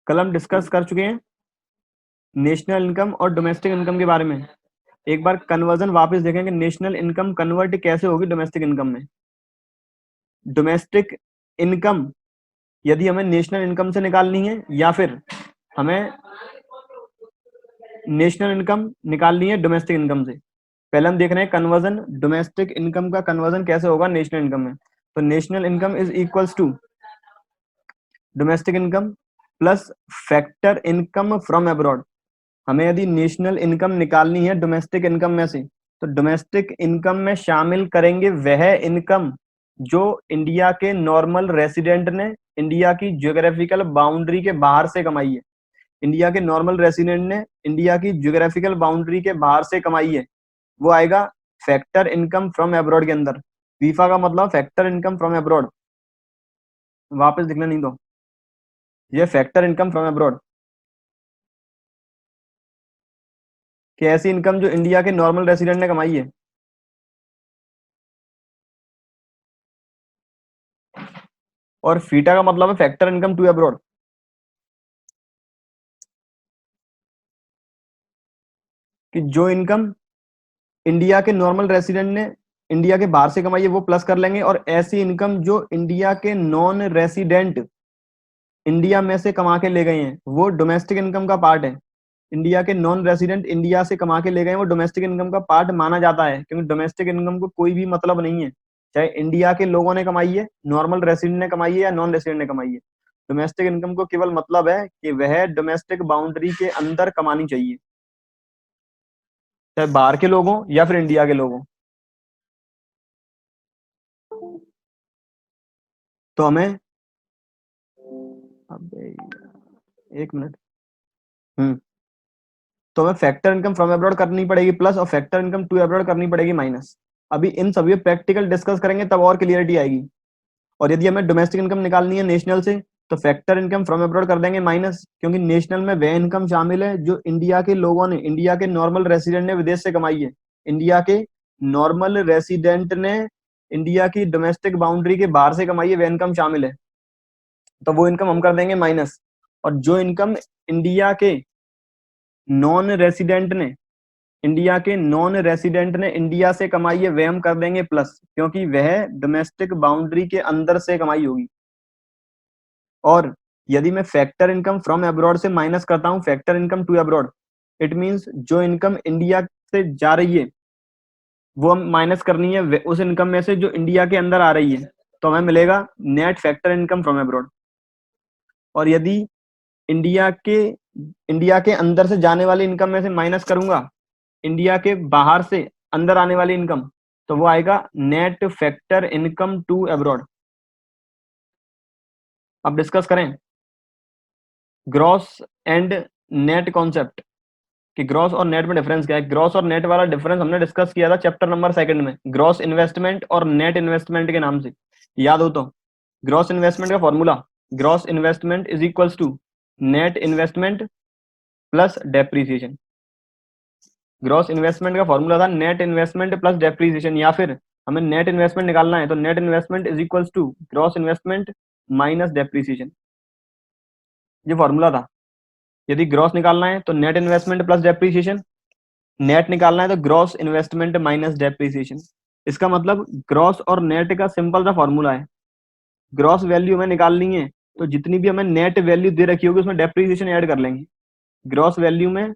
कल हम डिस्कस कर चुके हैं नेशनल इनकम और डोमेस्टिक इनकम के बारे में। एक बार कन्वर्जन वापस देखेंगे, नेशनल इनकम कन्वर्ट कैसे होगी डोमेस्टिक इनकम में। डोमेस्टिक इनकम यदि हमें नेशनल इनकम से निकालनी है या फिर हमें नेशनल इनकम निकालनी है डोमेस्टिक इनकम से। पहले हम देख रहे हैं कन्वर्जन, डोमेस्टिक इनकम का कन्वर्जन कैसे होगा नेशनल इनकम में। तो national income is equals to domestic income plus factor income from abroad. हमें यदि नेशनल इनकम निकालनी है डोमेस्टिक इनकम में से, तो डोमेस्टिक इनकम में शामिल करेंगे वह इनकम जो इंडिया के नॉर्मल रेसिडेंट ने इंडिया की ज्योग्राफिकल बाउंड्री के बाहर से कमाई है। इंडिया के नॉर्मल रेसिडेंट ने इंडिया की ज्योग्राफिकल बाउंड्री के बाहर से कमाई है, वो आएगा फैक्टर इनकम फ्रॉम अब्रॉड के अंदर। फीफा का मतलब फैक्टर इनकम फ्रॉम अब्रॉड, वापस लिखना नहीं दो, ये फैक्टर इनकम फ्रॉम अब्रॉड कि ऐसी इनकम जो इंडिया के नॉर्मल रेसिडेंट ने कमाई है। और फीटा का मतलब है फैक्टर इनकम टू अब्रॉड, कि जो इनकम इंडिया के नॉर्मल रेसिडेंट ने इंडिया के बाहर से कमाई है वो प्लस कर लेंगे, और ऐसी इनकम जो इंडिया के नॉन रेसिडेंट इंडिया में से कमा के ले गए हैं वो डोमेस्टिक इनकम का पार्ट है। इंडिया के नॉन रेसिडेंट इंडिया से कमा के ले गए हैं वो डोमेस्टिक इनकम का पार्ट माना जाता है, क्योंकि डोमेस्टिक इनकम को कोई भी मतलब नहीं है चाहे इंडिया के लोगों ने कमाई है, नॉर्मल रेसिडेंट ने कमाई है या नॉन रेसिडेंट ने कमाई है। डोमेस्टिक इनकम को केवल मतलब है कि वह डोमेस्टिक बाउंड्री के अंदर कमानी चाहिए, चाहे बाहर के लोग हों या फिर इंडिया के लोग हों। तो हमें अबे एक मिनट, हम्म तो हमें फैक्टर इनकम फ्रॉम अब्रॉड करनी पड़ेगी प्लस, और फैक्टर इनकम टू अब्रॉड करनी पड़ेगी माइनस। अभी इन सभी प्रैक्टिकल डिस्कस करेंगे तब और क्लियरिटी आएगी। और यदि हमें डोमेस्टिक इनकम निकालनी है नेशनल से, तो फैक्टर इनकम फ्रॉम अब्रॉड कर देंगे माइनस, क्योंकि नेशनल में वह इनकम शामिल है जो इंडिया के लोगों ने इंडिया के नॉर्मल रेसिडेंट ने विदेश से कमाई है। इंडिया के नॉर्मल रेसिडेंट ने इंडिया की डोमेस्टिक बाउंड्री के बाहर से कमाई है, वह इनकम शामिल है, तो वो इनकम हम कर देंगे माइनस। और जो इनकम इंडिया के नॉन रेसिडेंट ने इंडिया के नॉन रेसिडेंट ने इंडिया से कमाई है वह हम कर देंगे प्लस, क्योंकि वह डोमेस्टिक बाउंड्री के अंदर से कमाई होगी। और यदि मैं फैक्टर इनकम फ्रॉम अब्रॉड से माइनस करता हूं factor income to abroad, it means जो इनकम इंडिया से जा रही है वो हम माइनस करनी है उस इनकम में से जो इंडिया के अंदर आ रही है, तो हमें मिलेगा net factor income from abroad. और यदि इंडिया के इंडिया के अंदर से जाने वाली इनकम में से माइनस करूंगा इंडिया के बाहर से अंदर आने वाली इनकम, तो वो आएगा net factor income to abroad. अब डिस्कस करें ग्रॉस एंड नेट कॉन्सेप्ट, कि ग्रॉस और नेट में डिफरेंस क्या है। ग्रॉस और नेट वाला डिफरेंस हमने डिस्कस किया था चैप्टर नंबर 2 में, ग्रॉस इन्वेस्टमेंट और नेट इन्वेस्टमेंट के नाम से, याद हो तो। ग्रॉस इन्वेस्टमेंट का formula, gross investment is equals to net investment plus depreciation. Gross investment का फॉर्मूला था नेट इन्वेस्टमेंट प्लस डेप्रीसिएशन, या फिर हमें नेट इन्वेस्टमेंट निकालना है तो net investment is equals to gross investment minus depreciation, ये फॉर्मूला था। यदि ग्रॉस निकालना है तो net investment plus depreciation, net निकालना है तो ग्रॉस इन्वेस्टमेंट माइनस डेप्रीसिएशन। इसका मतलब ग्रॉस और नेट का सिंपल सा फॉर्मूला है, ग्रॉस वैल्यू हमें निकालनी है तो जितनी भी हमें नेट वैल्यू दे रखी होगी उसमें डेप्रीसिएशन ऐड कर लेंगे। ग्रॉस वैल्यू में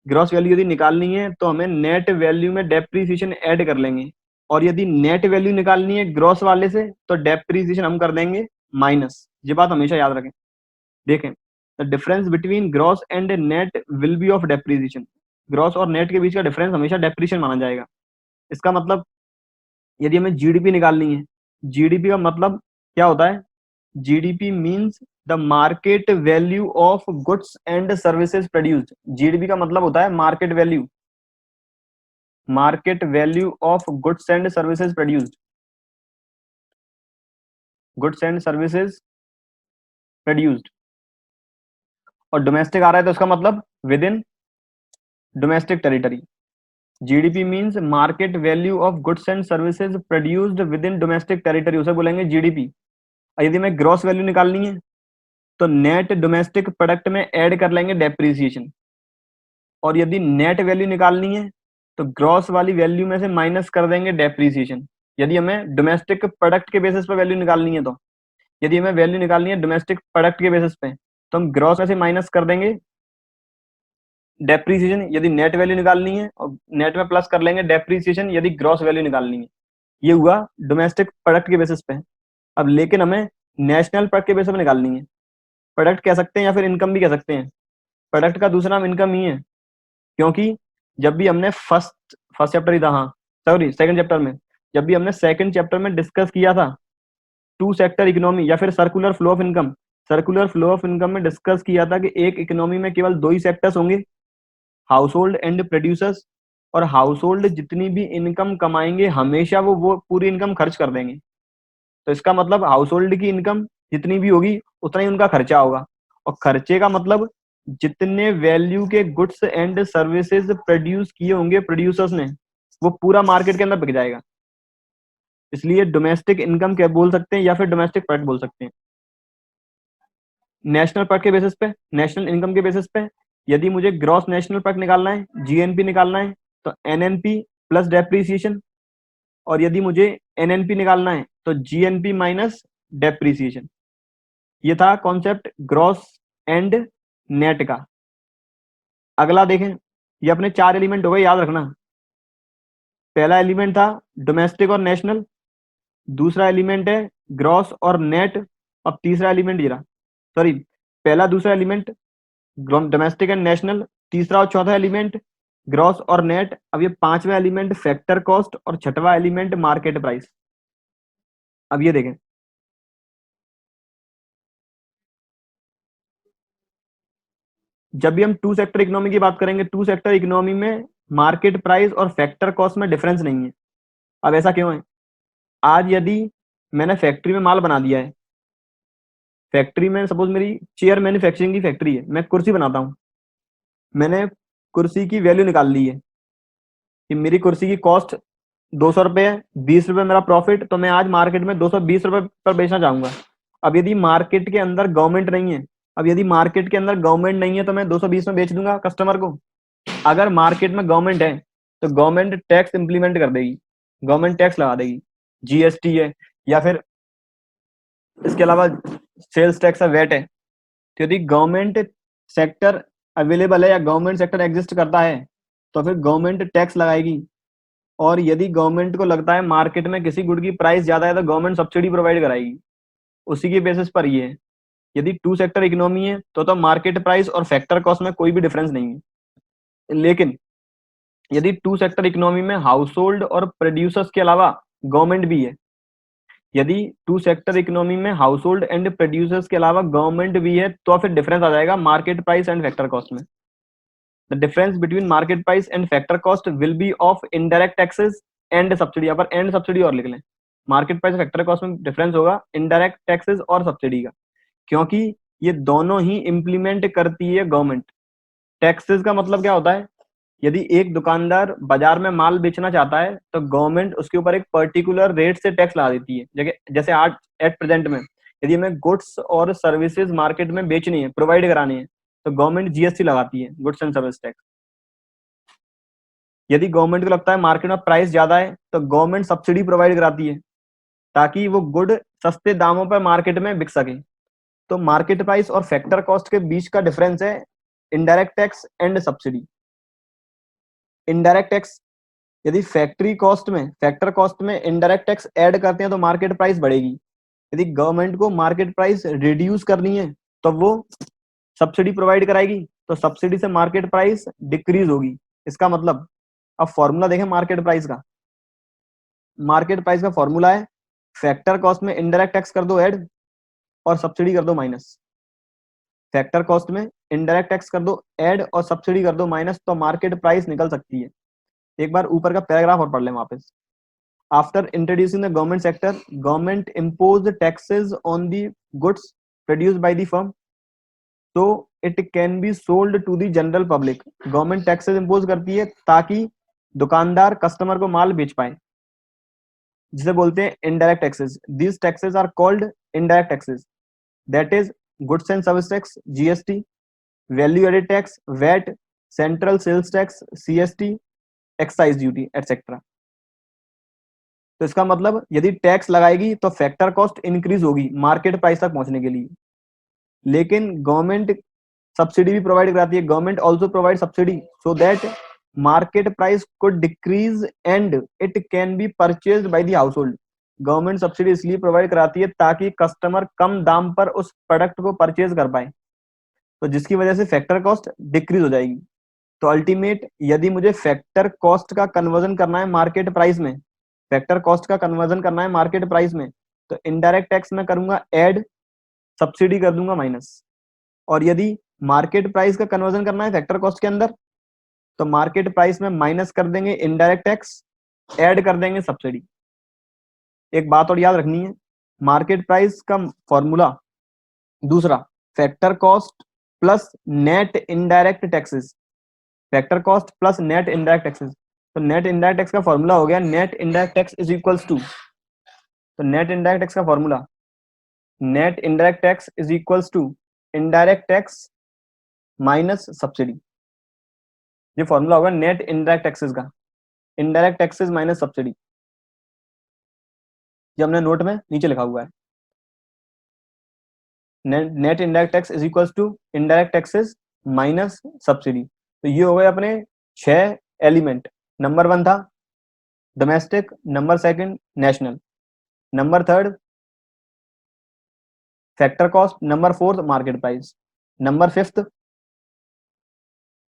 ग्रॉस वैल्यू यदि निकालनी है तो हमें नेट वैल्यू में डेप्रीसिएशन ऐड कर लेंगे, और यदि नेट वैल्यू निकालनी है ग्रॉस वाले से तो डेप्रीसिएशन हम कर देंगे माइनस। ये बात हमेशा याद रखें। देखें, the difference between gross and net will be of depreciation. Gross और नेट के बीच का डिफरेंस हमेशा डेप्रीसिएशन माना जाएगा। इसका मतलब यदि हमें जीडीपी निकालनी है, जीडीपी का मतलब क्या होता है, GDP means the market value of goods and services produced. GDP का मतलब होता है market value, market value of goods and services produced, goods and services produced. और डोमेस्टिक आ रहा है तो उसका मतलब with in domestic territory. GDP means market value of goods and services produced with in domestic territory, उसे बोलेंगे GDP. यदि मैं ग्रॉस वैल्यू निकालनी है तो नेट डोमेस्टिक प्रोडक्ट में ऐड कर लेंगे डेप्रीसिएशन, और यदि नेट वैल्यू निकालनी है तो ग्रॉस वाली वैल्यू में से माइनस कर देंगे डेप्रीसिएशन। यदि हमें डोमेस्टिक प्रोडक्ट के बेसिस पे वैल्यू निकालनी है, तो यदि हमें वैल्यू निकालनी है डोमेस्टिक प्रोडक्ट के बेसिस पे, तो हम ग्रॉस में से माइनस कर देंगे डेप्रीसिएशन यदि नेट वैल्यू निकालनी है, और नेट में प्लस कर लेंगे डेप्रीसिएशन यदि ग्रॉस वैल्यू निकालनी है। ये हुआ डोमेस्टिक प्रोडक्ट के बेसिस पे। अब लेकिन हमें नेशनल प्रोडक्ट के बेसिस पे निकालनी है। प्रोडक्ट कह सकते हैं या फिर इनकम भी कह सकते हैं। प्रोडक्ट का दूसरा नाम इनकम ही है, क्योंकि जब भी हमने फर्स्ट फर्स्ट चैप्टर ही था, हाँ सॉरी सेकंड चैप्टर में, जब भी हमने सेकंड चैप्टर में डिस्कस किया था टू सेक्टर इकोनॉमी या फिर circular flow of income, circular flow of income में डिस्कस किया था कि एक इकोनॉमी में केवल दो ही सेक्टर्स होंगे, हाउस होल्ड एंड प्रोड्यूसर्स। और हाउस होल्ड जितनी भी इनकम कमाएंगे हमेशा वो पूरी इनकम खर्च कर देंगे। तो इसका मतलब हाउस होल्ड की इनकम जितनी भी होगी उतना ही उनका खर्चा होगा, और खर्चे का मतलब जितने वैल्यू के गुड्स एंड सर्विसेज प्रोड्यूस किए होंगे प्रोड्यूसर्स ने, वो पूरा मार्केट के अंदर बिक जाएगा। इसलिए डोमेस्टिक इनकम क्या बोल सकते हैं या फिर डोमेस्टिक प्रोडक्ट बोल सकते हैं। नेशनल प्रोडक्ट के बेसिस पे, नेशनल इनकम के बेसिस पे, यदि मुझे ग्रॉस नेशनल प्रोडक्ट निकालना है, जीएनपी निकालना है, तो एनएनपी प्लस डेप्रीसिएशन, और यदि मुझे एनएनपी निकालना है तो जीएनपी माइनस डेप्रीसिएशन। ये था कॉन्सेप्ट ग्रॉस एंड नेट का। अगला देखें, ये अपने चार एलिमेंट हो गए, याद रखना। पहला एलिमेंट था डोमेस्टिक और नेशनल, दूसरा एलिमेंट है ग्रॉस और नेट, अब तीसरा एलिमेंट ये रहा, सॉरी पहला दूसरा एलिमेंट डोमेस्टिक एंड नेशनल, तीसरा और चौथा एलिमेंट ग्रॉस और नेट, अब ये पांचवा एलिमेंट फैक्टर कॉस्ट, और छठवां एलिमेंट मार्केट प्राइस। अब ये देखें, जब भी हम टू सेक्टर इकोनॉमी की बात करेंगे, टू सेक्टर इकोनॉमी में मार्केट प्राइस और फैक्टर कॉस्ट में डिफरेंस नहीं है। अब ऐसा क्यों है? आज यदि मैंने फैक्ट्री में माल बना दिया है, फैक्ट्री में सपोज मेरी चेयर मैन्युफैक्चरिंग की फैक्ट्री है, मैं कुर्सी बनाता हूँ, मैंने कुर्सी की वैल्यू निकाल ली है कि मेरी कुर्सी की कॉस्ट 200 रुपये है, 20 रुपये मेरा प्रॉफिट, तो मैं आज मार्केट में 220 रुपये पर बेचना चाहूंगा। अब यदि मार्केट के अंदर गवर्नमेंट नहीं है, अब यदि मार्केट के अंदर गवर्नमेंट नहीं है तो मैं 220 में बेच दूंगा कस्टमर को। अगर मार्केट में गवर्नमेंट है तो गवर्नमेंट टैक्स इंप्लीमेंट कर देगी, गवर्नमेंट टैक्स लगा देगी, जीएसटी है या फिर इसके अलावा सेल्स टैक्स है, वेट है। तो यदि गवर्नमेंट सेक्टर अवेलेबल है या गवर्नमेंट सेक्टर एग्जिस्ट करता है तो फिर गवर्नमेंट टैक्स लगाएगी, और यदि गवर्नमेंट को लगता है मार्केट में किसी गुड की प्राइस ज्यादा है तो गवर्नमेंट सब्सिडी प्रोवाइड कराएगी। उसी के बेसिस पर ये है। यदि टू सेक्टर इकोनॉमी है तो मार्केट प्राइस और फैक्टर कॉस्ट में कोई भी डिफरेंस नहीं है। लेकिन यदि टू सेक्टर इकोनॉमी में हाउस होल्ड और प्रोड्यूसर्स के अलावा गवर्नमेंट भी है, यदि टू सेक्टर इकोनॉमी में हाउस होल्ड एंड प्रोड्यूसर्स के अलावा गवर्नमेंट भी है तो फिर डिफरेंस आ जाएगा market price and factor cost में। The difference between market price and factor cost will be of indirect taxes and subsidy. यहाँ पर एंड सब्सिडी और लिख लें, मार्केट प्राइस फैक्टर कॉस्ट में डिफरेंस होगा इनडायरेक्ट टैक्सेस और सब्सिडी का, क्योंकि ये दोनों ही इंप्लीमेंट करती है गवर्नमेंट। टैक्सेस का मतलब क्या होता है? यदि एक दुकानदार बाजार में माल बेचना चाहता है तो गवर्नमेंट उसके ऊपर एक पर्टिकुलर रेट से टैक्स लगा देती है। जैसे जैसे आज एट प्रेजेंट में यदि हमें गुड्स और सर्विसेज मार्केट में बेचनी है, प्रोवाइड करानी है, तो गवर्नमेंट जीएसटी लगाती है, गुड्स एंड सर्विस टैक्स। यदि गवर्नमेंट को लगता है मार्केट में प्राइस ज्यादा है तो गवर्नमेंट सब्सिडी प्रोवाइड कराती है ताकि वो गुड सस्ते दामों पर मार्केट में बिक सके। तो मार्केट प्राइस और फैक्टर कॉस्ट के बीच का डिफरेंस है indirect tax and subsidy. Indirect tax, यदि फैक्ट्री कॉस्ट में फैक्टर कॉस्ट में इनडायरेक्ट टैक्स ऐड करते हैं तो मार्केट प्राइस बढ़ेगी। यदि गवर्नमेंट को मार्केट प्राइस रिड्यूस करनी है तो वो सब्सिडी प्रोवाइड कराएगी, तो सब्सिडी से मार्केट प्राइस डिक्रीज होगी। इसका मतलब, अब फॉर्मूला देखें मार्केट प्राइस का। मार्केट प्राइस का फॉर्मूला है फैक्टर कॉस्ट में इनडायरेक्ट टैक्स कर दो ऐड और सब्सिडी कर दो माइनस। फैक्टर कॉस्ट में इनडायरेक्ट टैक्स कर दो ऐड और सब्सिडी कर दो माइनस, तो मार्केट प्राइस निकल सकती है। एक बार ऊपर का पैराग्राफ और पढ़ लें वापस। After introducing the government sector, government impose taxes on the goods produced by the firm तो it can be sold to the general public. Government taxes impose करती है ताकि दुकानदार कस्टमर को माल बेच पाए, जिसे बोलते हैं indirect taxes. These taxes are called indirect taxes, that is goods and service tax GST, value added tax VAT, central sales tax CST, excise duty etcetera. तो इसका मतलब यदि टैक्स लगाएगी तो फैक्टर कॉस्ट इंक्रीज होगी मार्केट प्राइस तक पहुंचने के लिए, लेकिन गवर्नमेंट सब्सिडी भी प्रोवाइड कराती है। Government also provide subsidy so that market price could decrease and it can B purchased by the house hold. Government subsidy इसलिए प्रोवाइड कराती है ताकि कस्टमर कम दाम पर उस प्रोडक्ट को परचेज कर पाए, तो जिसकी वजह से फैक्टर कॉस्ट डिक्रीज हो जाएगी। तो अल्टीमेट यदि मुझे फैक्टर कॉस्ट का कन्वर्जन करना है मार्केट प्राइस में, फैक्टर कॉस्ट का कन्वर्जन करना है मार्केट प्राइस में, तो इनडायरेक्ट टैक्स में करूंगा ऐड, सब्सिडी कर दूंगा माइनस। और यदि मार्केट प्राइस का कन्वर्जन करना है फैक्टर कॉस्ट के अंदर, तो मार्केट प्राइस में माइनस कर देंगे इनडायरेक्ट टैक्स, ऐड कर देंगे सब्सिडी। एक बात और याद रखनी है, मार्केट प्राइस का फॉर्मूला दूसरा factor cost plus net indirect taxes, factor cost plus net indirect taxes. तो नेट इनडायरेक्ट टैक्स का फॉर्मूला हो गया net indirect tax is equals to, तो नेट इनडायरेक्ट टैक्स का formula net indirect tax is equals to indirect tax minus subsidy. ये formula होगा net indirect taxes का, indirect taxes minus subsidy. ये हमने नोट में नीचे लिखा हुआ है, net indirect tax is equals to indirect taxes minus subsidy. तो ये हो गए अपने 6 एलिमेंट। नंबर 1 था domestic, number 2 national, number 3 factor cost, number 4 market price, number 5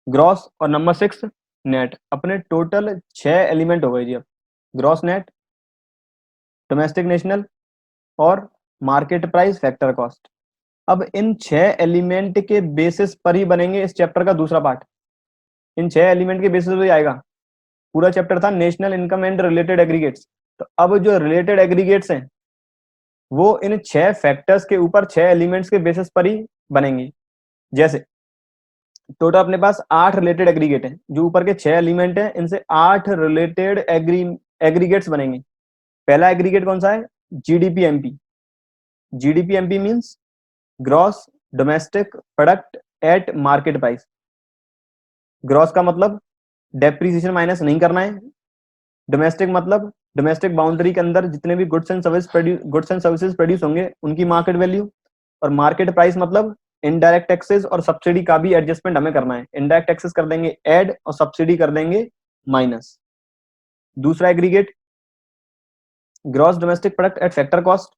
gross और नंबर 6 नेट। अपने टोटल 6 एलिमेंट हो गए जी। अब ग्रॉस, नेट, डोमेस्टिक, नेशनल और मार्केट प्राइस, फैक्टर कॉस्ट। अब इन 6 एलिमेंट के बेसिस पर ही बनेंगे इस चैप्टर का दूसरा पार्ट। इन 6 एलिमेंट के बेसिस पर ही आएगा। पूरा चैप्टर था national income and related aggregates, तो अब जो रिलेटेड एग्रीगेट्स हैं वो इन 6 फैक्टर्स के ऊपर 6 एलिमेंट्स के बेसिस पर ही बनेंगे। जैसे टोटल अपने पास 8 रिलेटेड एग्रीगेट हैं, जो ऊपर के 6 एलिमेंट हैं इनसे 8 रिलेटेड एग्रीगेट्स बनेंगे। पहला एग्रीगेट कौन सा है? GDP MP. GDP MP means gross domestic product at market price. Gross का मतलब डेप्रीसिएशन माइनस नहीं करना है। डोमेस्टिक मतलब डोमेस्टिक बाउंड्री के अंदर जितने भी गुड्स एंड सर्विसेज प्रोड्यूस होंगे उनकी मार्केट वैल्यू। और मार्केट प्राइस मतलब इनडायरेक्ट टैक्सेस और सब्सिडी का भी एडजस्टमेंट हमें करना है। इनडायरेक्ट टैक्सेस कर देंगे ऐड और सब्सिडी कर देंगे माइनस। दूसरा aggregate gross domestic product at factor cost.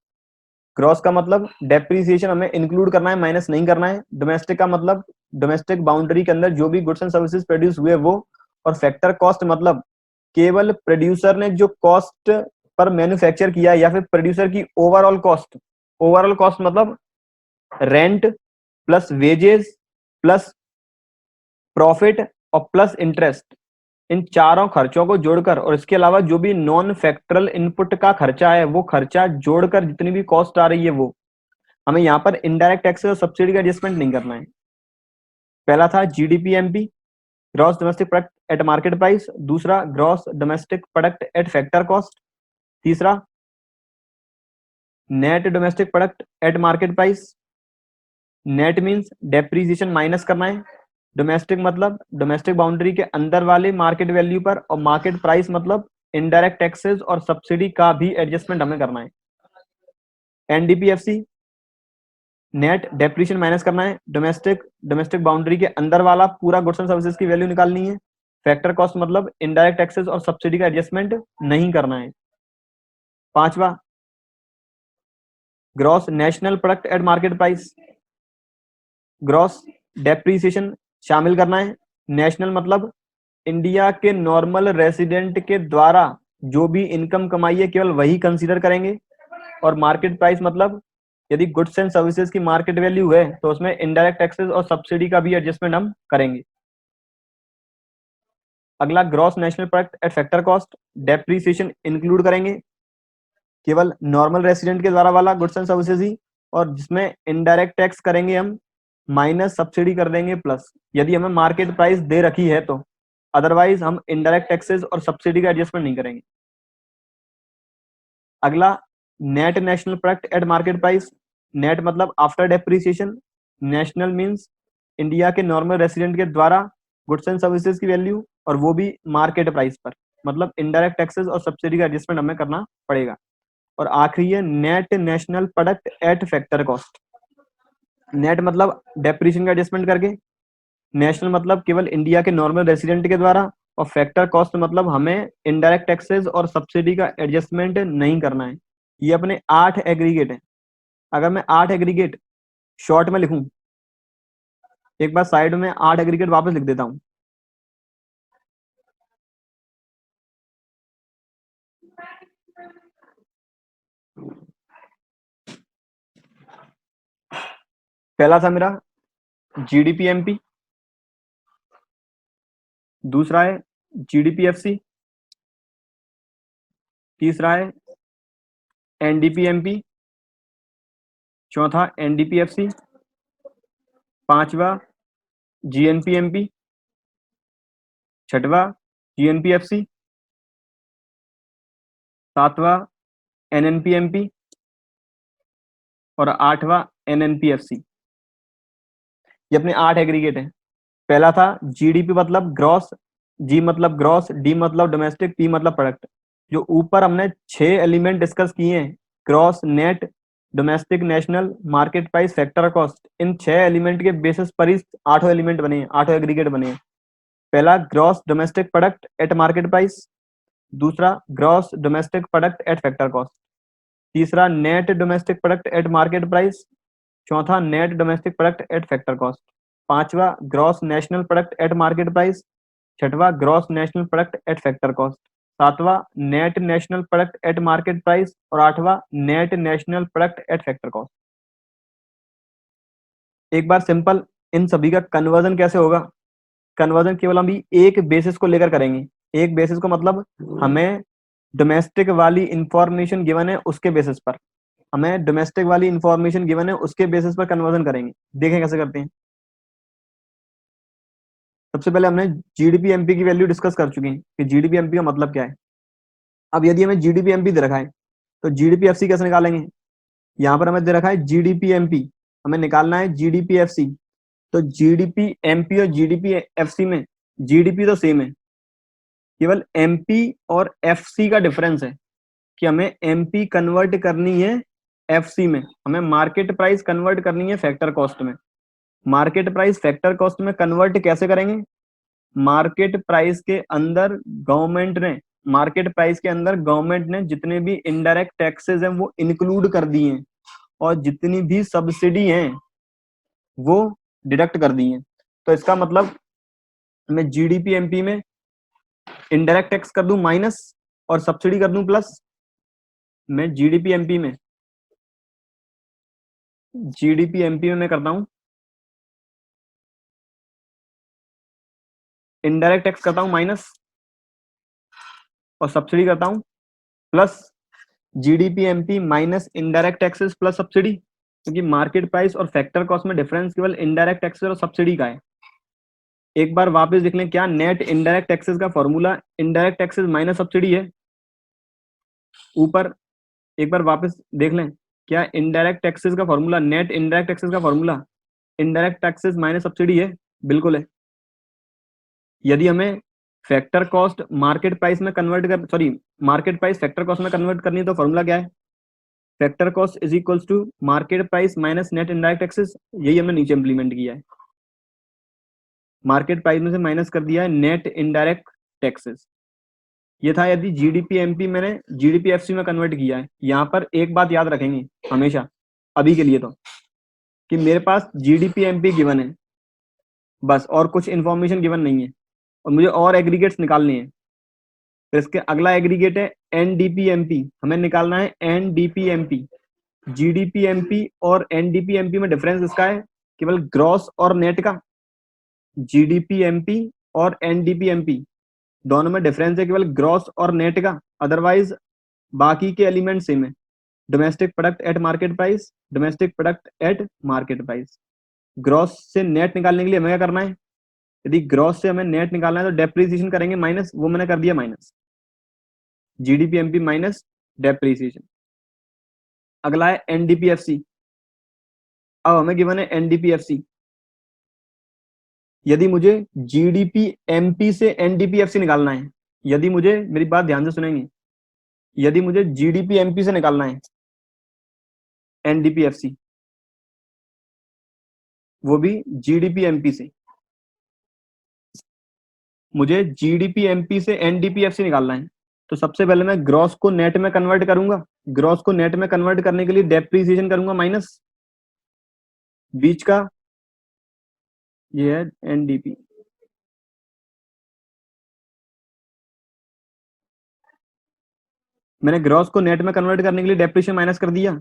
Gross का मतलब डेप्रीसिएशन हमें इंक्लूड करना है, माइनस नहीं करना है। डोमेस्टिक का मतलब डोमेस्टिक बाउंड्री के अंदर जो भी गुड्स एंड सर्विसेज प्रोड्यूस हुए वो। और फैक्टर कॉस्ट मतलब केवल प्रोड्यूसर ने जो कॉस्ट पर मैन्युफैक्चर किया या फिर प्रोड्यूसर की ओवरऑल कॉस्ट। ओवरऑल कॉस्ट मतलब rent plus wages plus profit और प्लस इंटरेस्ट, इन चारों खर्चों को जोड़कर और इसके अलावा जो भी नॉन फैक्टरल इनपुट का खर्चा है वो खर्चा जोड़कर जितनी भी कॉस्ट आ रही है वो हमें यहाँ पर इनडायरेक्ट टैक्सेस और सब्सिडी का एडजस्टमेंट नहीं करना है। पहला था GDP MP gross domestic product at market price, दूसरा gross domestic product at factor cost, तीसरा net domestic product at market price. Net means depreciation minus करना है। डोमेस्टिक मतलब डोमेस्टिक बाउंड्री के अंदर वाले मार्केट वैल्यू पर, और मार्केट प्राइस मतलब इनडायरेक्ट टैक्सेस और सब्सिडी का भी एडजस्टमेंट हमें करना है। एनडीपीएफसी नेट डेप्रीशिएशन माइनस करना है। डोमेस्टिक बाउंड्री के अंदर वाला पूरा गुड्स एंड सर्विसेज की वैल्यू निकालनी है। फैक्टर कॉस्ट मतलब इनडायरेक्ट टैक्सेस और सब्सिडी का एडजस्टमेंट नहीं करना है। पांचवा gross national product at market price. Gross depreciation शामिल करना है। नेशनल मतलब इंडिया के नॉर्मल रेसिडेंट के द्वारा जो भी इनकम कमाई है केवल वही कंसीडर करेंगे। और मार्केट प्राइस मतलब यदि गुड्स एंड सर्विसेज की मार्केट वैल्यू है तो उसमें इनडायरेक्ट टैक्सेस और सब्सिडी का भी एडजस्टमेंट हम करेंगे। अगला gross national product at factor cost, depreciation include करेंगे केवल नॉर्मल रेसिडेंट के द्वारा वाला गुड्स एंड सर्विसेज ही, और जिसमें इनडायरेक्ट टैक्स करेंगे हम माइनस, सब्सिडी कर देंगे प्लस, यदि हमें मार्केट प्राइस दे रखी है तो। अदरवाइज हम इनडायरेक्ट टैक्सेस और सब्सिडी का एडजस्टमेंट नहीं करेंगे। अगला net national product at market price. Net मतलब after depreciation, national means India के नॉर्मल रेसिडेंट के द्वारा गुड्स एंड सर्विसेज की वैल्यू, और वो भी मार्केट प्राइस पर, मतलब इनडायरेक्ट टैक्सेस और सब्सिडी का एडजस्टमेंट हमें करना पड़ेगा। और आखिरी है net national product at factor cost. Net मतलब डेप्रिसिएशन का एडजस्टमेंट करके, नेशनल मतलब केवल इंडिया के नॉर्मल रेसिडेंट के द्वारा, और फैक्टर कॉस्ट मतलब हमें इनडायरेक्ट टैक्सेस और सब्सिडी का एडजस्टमेंट नहीं करना है। ये अपने 8 एग्रीगेट है। अगर मैं 8 एग्रीगेट शॉर्ट में लिखूं, एक बार साइड में 8 एग्रीगेट वापस लिख देता हूं। पहला था मेरा जीडीपी एमपी, दूसरा है जीडीपी एफसी, तीसरा है एनडीपी एमपी, चौथा एनडीपी एफसी, पांचवा जीएनपी एमपी, छठवा जीएनपी एफसी, सातवां एनएनपी एमपी, और आठवां एनएनपी एफसी। ये अपने 8 एग्रीगेट है। पहला था जीडीपी मतलब ग्रॉस, जी मतलब ग्रॉस, डी मतलब डोमेस्टिक, पी मतलब प्रोडक्ट। जो ऊपर हमने 6 एलिमेंट डिस्कस किए हैं, gross, net, domestic, national, market price, factor cost, इन 6 एलिमेंट के बेसिस पर ही 8 एलिमेंट बने हैं, 8 एग्रीगेट बने हैं। पहला gross domestic product at market price, दूसरा gross domestic product at factor cost, तीसरा net domestic product at market price, चौथा net domestic product at factor cost, पांचवा gross national product at market price, छठवा gross national product at factor cost, सातवां net national product at market price, और आठवां net national product at factor cost. एक बार simple in सभी का conversion कैसे होगा? कन्वर्जन केवल हम एक बेसिस को लेकर करेंगे। एक बेसिस को मतलब हमें डोमेस्टिक वाली इंफॉर्मेशन गिवन है उसके बेसिस पर, हमें डोमेस्टिक वाली इंफॉर्मेशन गिवन है उसके बेसिस पर कन्वर्जन करेंगे। देखें कैसे करते हैं। सबसे पहले हमने जीडीपी एमपी की वैल्यू डिस्कस कर चुके हैं कि जीडीपी एमपी का मतलब क्या है। अब यदि हमें जीडीपी एमपी दे रखा है तो जीडीपी एफसी कैसे निकालेंगे? यहाँ पर हमें दे रखा है जीडीपी एमपी, हमें निकालना है जीडीपी एफसी। तो जीडीपी एमपी और जीडीपी एफसी में जीडीपी तो सेम है, केवल एमपी और एफसी का डिफरेंस है कि हमें एमपी कन्वर्ट करनी है एफसी में, हमें मार्केट प्राइस कन्वर्ट करनी है फैक्टर कॉस्ट में। मार्केट प्राइस फैक्टर कॉस्ट में कन्वर्ट कैसे करेंगे? मार्केट प्राइस के अंदर गवर्नमेंट ने, मार्केट प्राइस के अंदर गवर्नमेंट ने जितने भी इनडायरेक्ट टैक्सेस हैं वो इंक्लूड कर दिए हैं, और जितनी भी सब्सिडी हैं वो डिडक्ट कर दी हैं। तो इसका मतलब मैं जीडीपी एमपी में इनडायरेक्ट टैक्स कर दूं माइनस और सब्सिडी कर दूं प्लस। मैं जीडीपी एमपी में मैं करता हूं इनडायरेक्ट टैक्स करता हूं माइनस और सब्सिडी करता हूं plus. GDP MP minus indirect taxes plus subsidy, क्योंकि मार्केट प्राइस और फैक्टर कॉस्ट में डिफरेंस केवल इनडायरेक्ट टैक्सेस और सब्सिडी का है। एक बार वापस देख लें, क्या नेट इनडायरेक्ट टैक्सेस का formula indirect taxes minus subsidy है? ऊपर एक बार वापस देख लें, क्या इनडायरेक्ट टैक्सेस का फॉर्मूला, नेट इनडायरेक्ट टैक्सेस का formula indirect taxes minus subsidy है? बिल्कुल है। यदि हमें फैक्टर कॉस्ट मार्केट प्राइस में कन्वर्ट कर, sorry, market price factor cost में कन्वर्ट करनी है तो फॉर्मूला क्या है? Factor cost is equals to market price minus net indirect taxes. यही हमने नीचे इंप्लीमेंट किया है, मार्केट प्राइस में से माइनस कर दिया है नेट इनडायरेक्ट टैक्सेस। ये था यदि जीडीपी एमपी मैंने जीडीपी एफसी में कन्वर्ट किया है। यहाँ पर एक बात याद रखेंगे हमेशा, अभी के लिए तो, कि मेरे पास जीडीपी एमपी गिवन है बस, और कुछ इंफॉर्मेशन गिवन नहीं है, और मुझे और एग्रीगेट्स निकालने हैं। तो इसके अगला एग्रीगेट है एनडीपी एमपी, हमें निकालना है एनडीपी एमपी। जीडीपी एमपी और एनडीपी एमपी में डिफरेंस इसका है केवल ग्रॉस और नेट का। जीडीपी एमपी और एनडीपी एमपी दोनों में डिफरेंस है केवल ग्रॉस और नेट का, अदरवाइज बाकी के एलिमेंट सेम है। Domestic product at market price, domestic product at market price. Gross से नेट निकालने के लिए हमें क्या करना है? यदि ग्रॉस से हमें नेट निकालना है तो डेप्रिसिएशन करेंगे माइनस, वो मैंने कर दिया minus, GDP MP minus depreciation. अगला है एनडीपीएफसी। अब हमें गिवन है एनडीपीएफसी। यदि मुझे जीडीपी एमपी से एनडीपीएफसी निकालना है, यदि मुझे, मेरी बात ध्यान से सुनेंगे, यदि मुझे जीडीपी एमपी से निकालना है एनडीपीएफसी, वो भी जीडीपी एमपी से, मुझे जीडीपी एमपी से एनडीपीएफसी निकालना है, तो सबसे पहले मैं ग्रॉस को नेट में कन्वर्ट करूंगा। ग्रॉस को नेट में कन्वर्ट करने के लिए डेप्रिसिएशन करूंगा माइनस, बीच का ये है एनडीपी। मैंने ग्रॉस को नेट में कन्वर्ट करने के लिए डेप्रिसिएशन माइनस कर दिया।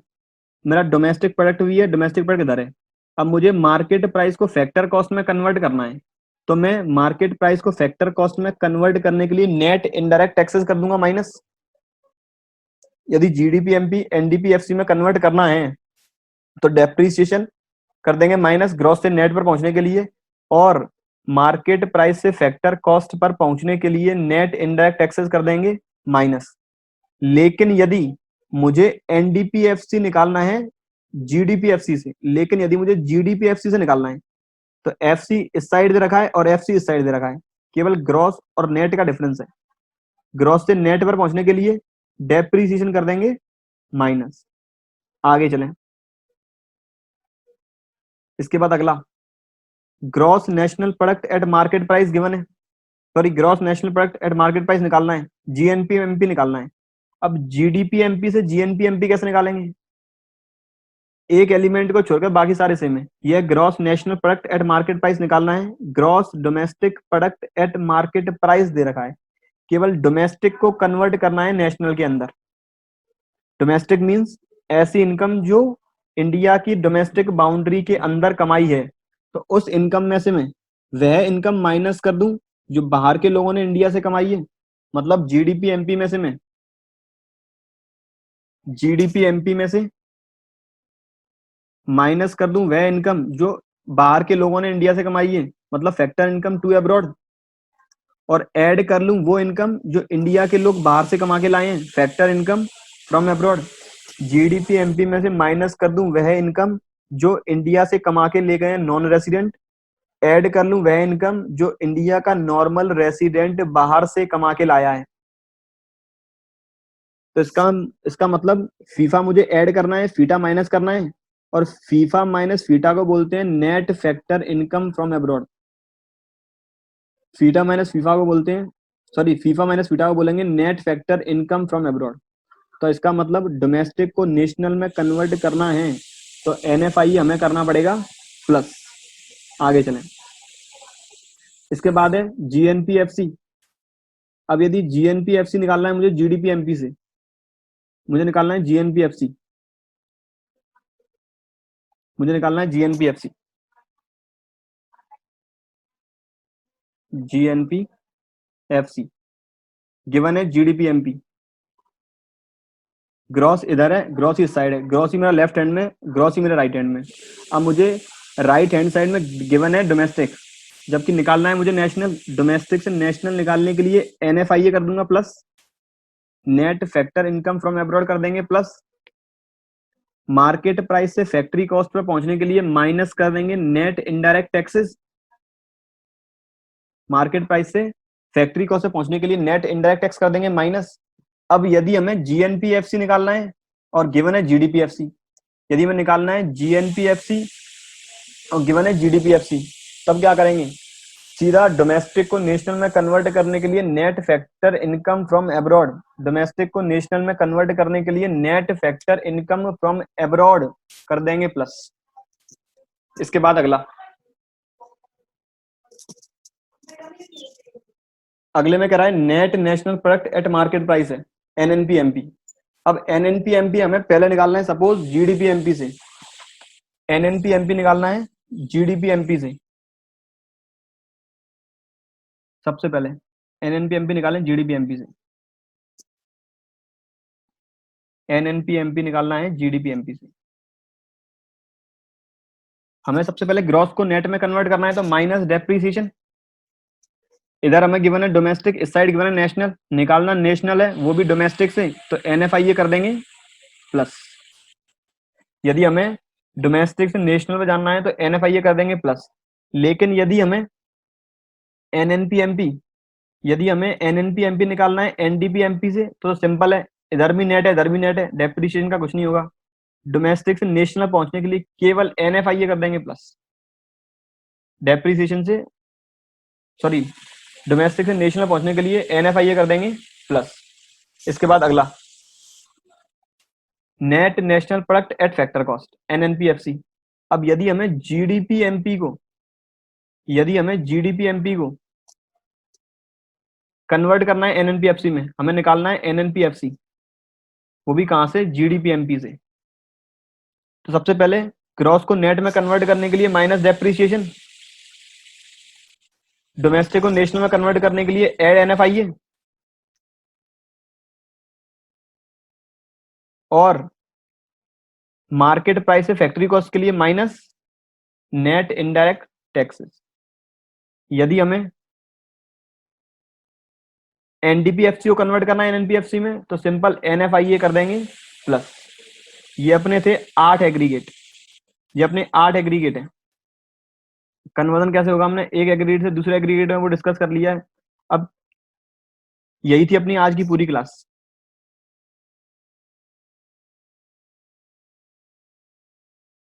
मेरा डोमेस्टिक प्रोडक्ट भी है, डोमेस्टिक प्रोडक्ट इधर है। अब मुझे मार्केट प्राइस को फैक्टर कॉस्ट में कन्वर्ट करना है, तो मैं मार्केट प्राइस को फैक्टर कॉस्ट में कन्वर्ट करने के लिए नेट इनडायरेक्ट टैक्सेस कर दूंगा माइनस। यदि जीडीपी एमपी एनडीपीएफसी में कन्वर्ट करना है तो डेप्रिसिएशन कर देंगे माइनस ग्रॉस से नेट पर पहुंचने के लिए, और मार्केट प्राइस से फैक्टर कॉस्ट पर पहुंचने के लिए नेट इनडायरेक्ट टैक्सेस कर देंगे माइनस। लेकिन यदि मुझे एनडीपीएफसी निकालना है जीडीपीएफसी से, लेकिन यदि मुझे जीडीपीएफसी से निकालना है तो एफसी इस साइड दे रखा है और एफसी इस साइड दे रखा है, केवल ग्रॉस और नेट का डिफरेंस है। ग्रॉस से नेट पर पहुंचने के लिए डेप्रिसिएशन कर देंगे माइनस। आगे चलें, इसके बाद अगला gross national product at market price given है, sorry gross national product at market price निकालना है, जीएनपी एमपी निकालना है। अब जीडीपी एमपी से जीएनपी एमपी कैसे निकालेंगे? एक एलिमेंट को छोड़कर बाकी सारे सेम है। यह gross national product at market price निकालना है, gross domestic product at market price दे रखा है, केवल डोमेस्टिक को कन्वर्ट करना है नेशनल के अंदर। डोमेस्टिक मींस ऐसी इनकम जो इंडिया की डोमेस्टिक बाउंड्री के अंदर कमाई है, तो उस इनकम में से मैं वह इनकम माइनस कर दूं जो बाहर के लोगों ने इंडिया से कमाई है। मतलब जीडीपी एमपी में से मैं जीडीपी एमपी में से माइनस कर दूं वह इनकम जो बाहर के लोगों ने इंडिया से कमाई है, मतलब फैक्टर इनकम टू अब्रॉड, और ऐड कर लूं वो इनकम जो इंडिया के लोग बाहर से कमा के लाए हैं, factor income from abroad. GDP MP में से माइनस कर दूं वह इनकम जो इंडिया से कमा के ले गए हैं नॉन रेसिडेंट, ऐड कर लूं वह इनकम जो इंडिया का नॉर्मल रेसिडेंट बाहर से कमा के लाया है। तो इसका मतलब फीफा मुझे ऐड करना है, फीटा माइनस करना है, और फीफा माइनस फीटा को बोलते हैं net factor income from abroad. FITA minus FIFA को बोलते हैं, सॉरी फीफा माइनस फीटा को बोलेंगे net factor income from abroad. तो इसका मतलब डोमेस्टिक को नेशनल में कन्वर्ट करना है तो एनएफआई हमें करना पड़ेगा प्लस। आगे चलें, इसके बाद है जीएनपीएफसी। अब यदि जीएनपीएफसी निकालना है मुझे जीडीपी एमपी से, मुझे निकालना है जीएनपीएफसी, मुझे निकालना है जीएनपीएफसी, जीएनपीएफसी गिवन है जीडीपी एमपी। ग्रॉस इधर है, ग्रॉस इस साइड है, ग्रॉस ही मेरा लेफ्ट हैंड में, ग्रॉस ही मेरा राइट हैंड में। अब मुझे राइट हैंड साइड में गिवन है डोमेस्टिक, जबकि निकालना है मुझे नेशनल। डोमेस्टिक से नेशनल निकालने के लिए एनएफआईए कर दूंगा plus, net factor income from abroad कर देंगे प्लस, मार्केट प्राइस से फैक्ट्री कॉस्ट पर पहुंचने के लिए माइनस कर देंगे net indirect taxes. Market price से फैक्ट्री कॉस्ट पे पहुंचने के लिए नेट इनडायरेक्ट टैक्स कर देंगे माइनस। अब यदि हमें जीएनपीएफसी निकालना है और गिवन है जीडीपीएफसी, यदि हमें निकालना है जीएनपीएफसी और गिवन है जीडीपीएफसी, तब क्या करेंगे? सीधा डोमेस्टिक को नेशनल में कन्वर्ट करने के लिए net factor income from abroad, domestic को नेशनल में कन्वर्ट करने के लिए net factor income from abroad कर देंगे प्लस। इसके बाद अगला, अगले में कह रहा है net national product at market price है, एनएनपीएमपी। अब एनएनपीएमपी हमें पहले निकालना है सपोज जीडीपीएमपी से, एनएनपीएमपी निकालना है जीडीपीएमपी से। सबसे पहले एनएनपीएमपी निकालें जीडीपीएमपी से, एनएनपीएमपी निकालना है जीडीपीएमपी से। हमें सबसे पहले ग्रॉस को नेट में कन्वर्ट करना है, तो माइनस डेप्रीसिएशन। इधर हमें गिवन है डोमेस्टिक, इस साइड गिवन है नेशनल, निकालना नेशनल है वो भी डोमेस्टिक से, तो एनएफआईए कर देंगे प्लस। यदि हमें डोमेस्टिक से नेशनल में जानना है तो एनएफआईए कर देंगे प्लस। लेकिन यदि हमें एनएनपीएमपी यदि हमें एनएनपीएमपी निकालना है एनडीपीएमपी से तो सिंपल है, इधर भी नेट है इधर भी नेट है, डेप्रिसिएशन का कुछ नहीं होगा। डोमेस्टिक से नेशनल पहुंचने के लिए केवल एनएफआईए कर देंगे प्लस, डेप्रिसिएशन से सॉरी डोमेस्टिक से नेशनल पहुंचने के लिए एनएफआईए कर देंगे प्लस। इसके बाद अगला net national product at factor cost NNPFC. अब यदि हमें जीडीपीएमपी को कन्वर्ट करना है एनएनपीएफसी में, हमें निकालना है एनएनपीएफसी, वो भी कहां से, जीडीपीएमपी से। तो सबसे पहले ग्रॉस को नेट में कन्वर्ट करने के लिए माइनस डेप्रिसिएशन, डोमेस्टिक को नेशनल में कन्वर्ट करने के लिए एड एनएफआईए, और मार्केट प्राइस से फैक्ट्री कॉस्ट के लिए माइनस नेट इनडायरेक्ट टैक्सेस। यदि हमें एनडीपीएफसी को कन्वर्ट करना है एनएनपीएफसी में तो सिंपल एनएफआईए कर देंगे प्लस। ये अपने थे 8 एग्रीगेट, ये अपने 8 एग्रीगेट है। कन्वर्जन कैसे होगा हमने एक एग्रीगेट से दूसरे एग्रीगेट में वो डिस्कस कर लिया है। अब यही थी अपनी आज की पूरी क्लास।